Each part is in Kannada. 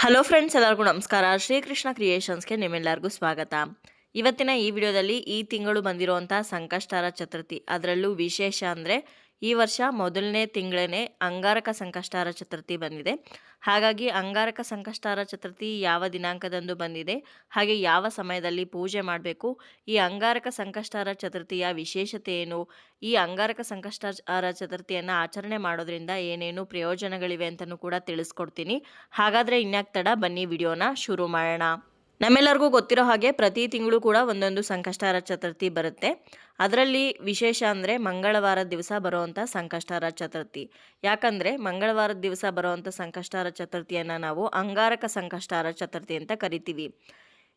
ಹಲೋ ಫ್ರೆಂಡ್ಸ್, ಎಲ್ಲರಿಗೂ ನಮಸ್ಕಾರ. ಶ್ರೀಕೃಷ್ಣ ಕ್ರಿಯೇಷನ್ಸ್ಗೆ ನಿಮ್ಮೆಲ್ಲರಿಗೂ ಸ್ವಾಗತ. ಇವತ್ತಿನ ಈ ವಿಡಿಯೋದಲ್ಲಿ ಈ ತಿಂಗಳು ಬಂದಿರುವಂಥ ಸಂಕಷ್ಟಹರ ಚತುರ್ಥಿ, ಅದರಲ್ಲೂ ವಿಶೇಷ ಅಂದರೆ ಈ ವರ್ಷ ಮೊದಲನೇ ತಿಂಗಳೇ ಅಂಗಾರಕ ಸಂಕಷ್ಟಹರ ಚತುರ್ಥಿ ಬಂದಿದೆ. ಹಾಗಾಗಿ ಅಂಗಾರಕ ಸಂಕಷ್ಟಹರ ಚತುರ್ಥಿ ಯಾವ ದಿನಾಂಕದಂದು ಬಂದಿದೆ, ಹಾಗೆ ಯಾವ ಸಮಯದಲ್ಲಿ ಪೂಜೆ ಮಾಡಬೇಕು, ಈ ಅಂಗಾರಕ ಸಂಕಷ್ಟಹರ ಚತುರ್ಥಿಯ ವಿಶೇಷತೆ ಏನು, ಈ ಅಂಗಾರಕ ಸಂಕಷ್ಟಹರ ಚತುರ್ಥಿಯನ್ನು ಆಚರಣೆ ಮಾಡೋದ್ರಿಂದ ಏನೇನು ಪ್ರಯೋಜನಗಳಿವೆ ಅಂತಲೂ ಕೂಡ ತಿಳಿಸ್ಕೊಡ್ತೀನಿ. ಹಾಗಾದರೆ ಇನ್ಯಾಕೆ ತಡ, ಬನ್ನಿ ವಿಡಿಯೋನ ಶುರು ಮಾಡೋಣ. ನಮ್ಮೆಲ್ಲರಿಗೂ ಗೊತ್ತಿರೋ ಹಾಗೆ ಪ್ರತಿ ತಿಂಗಳು ಕೂಡ ಒಂದೊಂದು ಸಂಕಷ್ಟಹರ ಚತುರ್ಥಿ ಬರುತ್ತೆ. ಅದರಲ್ಲಿ ವಿಶೇಷ ಅಂದರೆ ಮಂಗಳವಾರದ ದಿವಸ ಬರುವಂಥ ಸಂಕಷ್ಟಹರ ಚತುರ್ಥಿ. ಯಾಕಂದರೆ ಮಂಗಳವಾರದ ದಿವಸ ಬರುವಂಥ ಸಂಕಷ್ಟಹರ ಚತುರ್ಥಿಯನ್ನು ನಾವು ಅಂಗಾರಕ ಸಂಕಷ್ಟಹರ ಚತುರ್ಥಿ ಅಂತ ಕರಿತೀವಿ.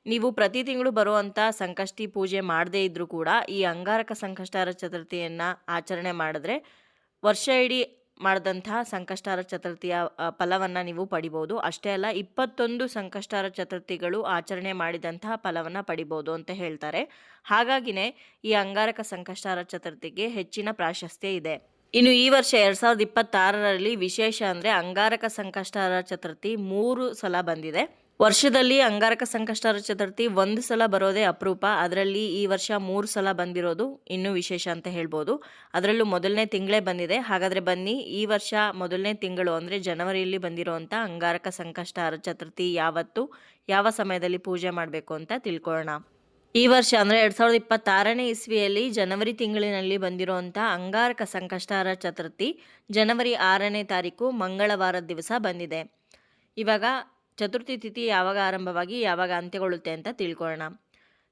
ನೀವು ಪ್ರತಿ ತಿಂಗಳು ಬರುವಂಥ ಸಂಕಷ್ಟಿ ಪೂಜೆ ಮಾಡದೇ ಇದ್ದರೂ ಕೂಡ ಈ ಅಂಗಾರಕ ಸಂಕಷ್ಟಹರ ಚತುರ್ಥಿಯನ್ನು ಆಚರಣೆ ಮಾಡಿದ್ರೆ ವರ್ಷ ಇಡೀ ಮಾಡಿದಂತಹ ಸಂಕಷ್ಟಹರ ಚತುರ್ಥಿಯ ಫಲವನ್ನು ನೀವು ಪಡಿಬೋದು. ಅಷ್ಟೇ ಅಲ್ಲ, 21 ಸಂಕಷ್ಟಹರ ಚತುರ್ಥಿಗಳು ಆಚರಣೆ ಮಾಡಿದಂತಹ ಫಲವನ್ನು ಪಡಿಬೋದು ಅಂತ ಹೇಳ್ತಾರೆ. ಹಾಗಾಗಿನೇ ಈ ಅಂಗಾರಕ ಸಂಕಷ್ಟಹರ ಚತುರ್ಥಿಗೆ ಹೆಚ್ಚಿನ ಪ್ರಾಶಸ್ತ್ಯ ಇದೆ. ಇನ್ನು ಈ ವರ್ಷ 2026ರಲ್ಲಿ ವಿಶೇಷ ಅಂದರೆ ಅಂಗಾರಕ ಸಂಕಷ್ಟಹರ ಚತುರ್ಥಿ 3 ಸಲ ಬಂದಿದೆ. ವರ್ಷದಲ್ಲಿ ಅಂಗಾರಕ ಸಂಕಷ್ಟಹರ ಚತುರ್ಥಿ ಒಂದು ಸಲ ಬರೋದೇ ಅಪರೂಪ. ಅದರಲ್ಲಿ ಈ ವರ್ಷ 3 ಸಲ ಬಂದಿರೋದು ಇನ್ನೂ ವಿಶೇಷ ಅಂತ ಹೇಳ್ಬೋದು. ಅದರಲ್ಲೂ ಮೊದಲನೇ ತಿಂಗಳೇ ಬಂದಿದೆ. ಹಾಗಾದರೆ ಬನ್ನಿ, ಈ ವರ್ಷ ಮೊದಲನೇ ತಿಂಗಳು ಅಂದರೆ ಜನವರಿಯಲ್ಲಿ ಬಂದಿರೋವಂಥ ಅಂಗಾರಕ ಸಂಕಷ್ಟಹರ ಚತುರ್ಥಿ ಯಾವತ್ತು, ಯಾವ ಸಮಯದಲ್ಲಿ ಪೂಜೆ ಮಾಡಬೇಕು ಅಂತ ತಿಳ್ಕೊಳ್ಳೋಣ. ಈ ವರ್ಷ ಅಂದರೆ 2026ನೇ ಇಸ್ವಿಯಲ್ಲಿ ಜನವರಿ ತಿಂಗಳಿನಲ್ಲಿ ಬಂದಿರುವಂಥ ಅಂಗಾರಕ ಸಂಕಷ್ಟಹರ ಚತುರ್ಥಿ ಜನವರಿ 6ನೇ ತಾರೀಕು ಮಂಗಳವಾರದ ದಿವಸ ಬಂದಿದೆ. ಇವಾಗ ಚತುರ್ಥಿ ತಿಥಿ ಯಾವಾಗ ಆರಂಭವಾಗಿ ಯಾವಾಗ ಅಂತ್ಯಗೊಳ್ಳುತ್ತೆ ಅಂತ ತಿಳ್ಕೊಳ್ಳೋಣ.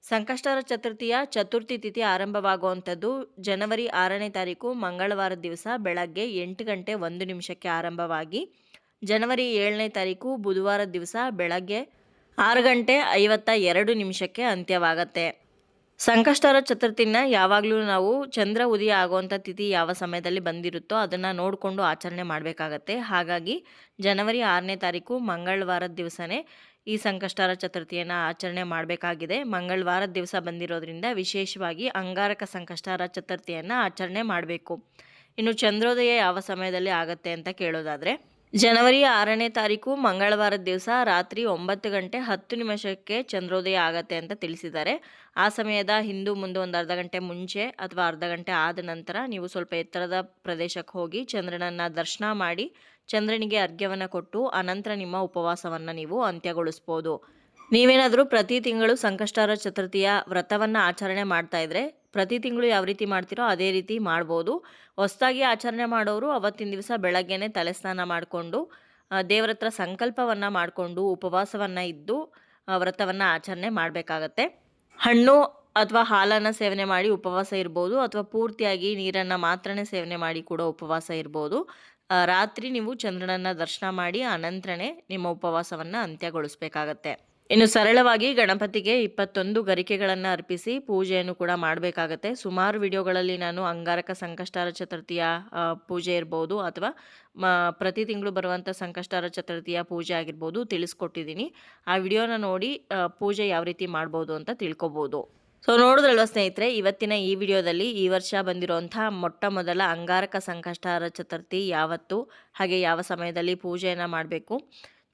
ಸಂಕಷ್ಟಹರ ಚತುರ್ಥಿಯ ಚತುರ್ಥಿ ತಿಥಿ ಆರಂಭವಾಗುವಂಥದ್ದು ಜನವರಿ 6ನೇ ತಾರೀಕು ಮಂಗಳವಾರದ ದಿವಸ ಬೆಳಗ್ಗೆ 8 ಗಂಟೆ 1 ನಿಮಿಷಕ್ಕೆ ಆರಂಭವಾಗಿ ಜನವರಿ 7ನೇ ತಾರೀಕು ಬುಧವಾರದ ದಿವಸ ಬೆಳಗ್ಗೆ 6 ಗಂಟೆ 52 ನಿಮಿಷಕ್ಕೆ ಅಂತ್ಯವಾಗತ್ತೆ. ಸಂಕಷ್ಟಹರ ಚತುರ್ಥಿನ ಯಾವಾಗಲೂ ನಾವು ಚಂದ್ರ ಉದಯ ಆಗುವಂಥ ತಿಥಿ ಯಾವ ಸಮಯದಲ್ಲಿ ಬಂದಿರುತ್ತೋ ಅದನ್ನು ನೋಡಿಕೊಂಡು ಆಚರಣೆ ಮಾಡಬೇಕಾಗತ್ತೆ. ಹಾಗಾಗಿ ಜನವರಿ 6ನೇ ತಾರೀಕು ಮಂಗಳವಾರದ ದಿವಸನೇ ಈ ಸಂಕಷ್ಟಹರ ಚತುರ್ಥಿಯನ್ನು ಆಚರಣೆ ಮಾಡಬೇಕಾಗಿದೆ. ಮಂಗಳವಾರದ ದಿವಸ ಬಂದಿರೋದ್ರಿಂದ ವಿಶೇಷವಾಗಿ ಅಂಗಾರಕ ಸಂಕಷ್ಟಹರ ಚತುರ್ಥಿಯನ್ನು ಆಚರಣೆ ಮಾಡಬೇಕು. ಇನ್ನು ಚಂದ್ರೋದಯ ಯಾವ ಸಮಯದಲ್ಲಿ ಆಗುತ್ತೆ ಅಂತ ಕೇಳೋದಾದರೆ ಜನವರಿ 6ನೇ ತಾರೀಕು ಮಂಗಳವಾರದ ದಿವಸ ರಾತ್ರಿ 9 ಗಂಟೆ 10 ನಿಮಿಷಕ್ಕೆ ಚಂದ್ರೋದಯ ಆಗತ್ತೆ ಅಂತ ತಿಳಿಸಿದ್ದಾರೆ. ಆ ಸಮಯದ ಹಿಂದೂ ಮುಂದೆ ಒಂದು ಅರ್ಧ ಗಂಟೆ ಮುಂಚೆ ಅಥವಾ ಅರ್ಧ ಗಂಟೆ ಆದ ನಂತರ ನೀವು ಸ್ವಲ್ಪ ಎತ್ತರದ ಪ್ರದೇಶಕ್ಕೆ ಹೋಗಿ ಚಂದ್ರನನ್ನು ದರ್ಶನ ಮಾಡಿ ಚಂದ್ರನಿಗೆ ಅರ್ಘ್ಯವನ್ನು ಕೊಟ್ಟು ಅನಂತರ ನಿಮ್ಮ ಉಪವಾಸವನ್ನು ನೀವು ಅಂತ್ಯಗೊಳಿಸ್ಬೋದು. ನೀವೇನಾದರೂ ಪ್ರತಿ ತಿಂಗಳು ಸಂಕಷ್ಟಹರ ಚತುರ್ಥಿಯ ವ್ರತವನ್ನು ಆಚರಣೆ ಮಾಡ್ತಾ ಇದ್ರೆ ಪ್ರತಿ ತಿಂಗಳು ಯಾವ ರೀತಿ ಮಾಡ್ತೀರೋ ಅದೇ ರೀತಿ ಮಾಡ್ಬೋದು. ಹೊಸದಾಗಿ ಆಚರಣೆ ಮಾಡೋರು ಅವತ್ತಿನ ದಿವಸ ಬೆಳಗ್ಗೆನೇ ತಲೆ ಸ್ನಾನ ಮಾಡಿಕೊಂಡು ದೇವರ ಹತ್ರ ಸಂಕಲ್ಪವನ್ನು ಮಾಡಿಕೊಂಡು ಉಪವಾಸವನ್ನು ಇದ್ದು ವ್ರತವನ್ನು ಆಚರಣೆ ಮಾಡಬೇಕಾಗತ್ತೆ. ಹಣ್ಣು ಅಥವಾ ಹಾಲನ್ನು ಸೇವನೆ ಮಾಡಿ ಉಪವಾಸ ಇರ್ಬೋದು, ಅಥವಾ ಪೂರ್ತಿಯಾಗಿ ನೀರನ್ನು ಮಾತ್ರನೇ ಸೇವನೆ ಮಾಡಿ ಕೂಡ ಉಪವಾಸ ಇರ್ಬೋದು. ರಾತ್ರಿ ನೀವು ಚಂದ್ರನನ್ನು ದರ್ಶನ ಮಾಡಿ ಅನಂತರನೇ ನಿಮ್ಮ ಉಪವಾಸವನ್ನು ಅಂತ್ಯಗೊಳಿಸಬೇಕಾಗತ್ತೆ. ಇನ್ನು ಸರಳವಾಗಿ ಗಣಪತಿಗೆ 21 ಗರಿಕೆಗಳನ್ನು ಅರ್ಪಿಸಿ ಪೂಜೆಯನ್ನು ಕೂಡ ಮಾಡಬೇಕಾಗತ್ತೆ. ಸುಮಾರು ವಿಡಿಯೋಗಳಲ್ಲಿ ನಾನು ಅಂಗಾರಕ ಸಂಕಷ್ಟಹರ ಚತುರ್ಥಿಯ ಪೂಜೆ ಇರ್ಬೋದು ಅಥವಾ ಪ್ರತಿ ತಿಂಗಳು ಬರುವಂಥ ಸಂಕಷ್ಟಹರ ಚತುರ್ಥಿಯ ಪೂಜೆ ಆಗಿರ್ಬೋದು ತಿಳಿಸ್ಕೊಟ್ಟಿದ್ದೀನಿ. ಆ ವಿಡಿಯೋನ ನೋಡಿ ಪೂಜೆ ಯಾವ ರೀತಿ ಮಾಡ್ಬೋದು ಅಂತ ತಿಳ್ಕೊಬೋದು. ಸೊ ನೋಡಿದ್ರಲ್ವ ಸ್ನೇಹಿತರೆ, ಇವತ್ತಿನ ಈ ವಿಡಿಯೋದಲ್ಲಿ ಈ ವರ್ಷ ಬಂದಿರುವಂಥ ಮೊಟ್ಟ ಮೊದಲ ಅಂಗಾರಕ ಸಂಕಷ್ಟಹರ ಚತುರ್ಥಿ ಯಾವತ್ತು, ಹಾಗೆ ಯಾವ ಸಮಯದಲ್ಲಿ ಪೂಜೆಯನ್ನು ಮಾಡಬೇಕು,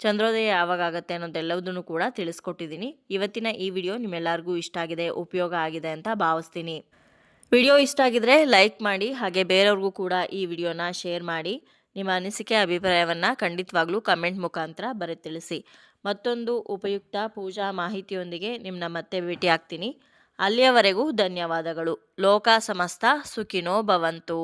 ಚಂದ್ರೋದಯ ಯಾವಾಗ ಆಗುತ್ತೆ ಅನ್ನೋದೆಲ್ಲದನ್ನು ಕೂಡ ತಿಳಿಸ್ಕೊಟ್ಟಿದ್ದೀನಿ. ಇವತ್ತಿನ ಈ ವಿಡಿಯೋ ನಿಮ್ಮೆಲ್ಲರಿಗೂ ಇಷ್ಟ ಆಗಿದೆ, ಉಪಯೋಗ ಆಗಿದೆ ಅಂತ ಭಾವಿಸ್ತೀನಿ. ವಿಡಿಯೋ ಇಷ್ಟ ಆಗಿದ್ರೆ ಲೈಕ್ ಮಾಡಿ, ಹಾಗೆ ಬೇರೆಯವ್ರಿಗೂ ಕೂಡ ಈ ವಿಡಿಯೋನ ಶೇರ್ ಮಾಡಿ. ನಿಮ್ಮ ಅನಿಸಿಕೆ ಅಭಿಪ್ರಾಯವನ್ನು ಖಂಡಿತವಾಗ್ಲೂ ಕಮೆಂಟ್ ಮುಖಾಂತರ ಬರೆದು ತಿಳಿಸಿ. ಮತ್ತೊಂದು ಉಪಯುಕ್ತ ಪೂಜಾ ಮಾಹಿತಿಯೊಂದಿಗೆ ನಿಮ್ಮನ್ನ ಮತ್ತೆ ಭೇಟಿ ಆಗ್ತೀನಿ. ಅಲ್ಲಿಯವರೆಗೂ ಧನ್ಯವಾದಗಳು. ಲೋಕ ಸಮಸ್ತ ಸುಖಿನೋ ಭವಂತು.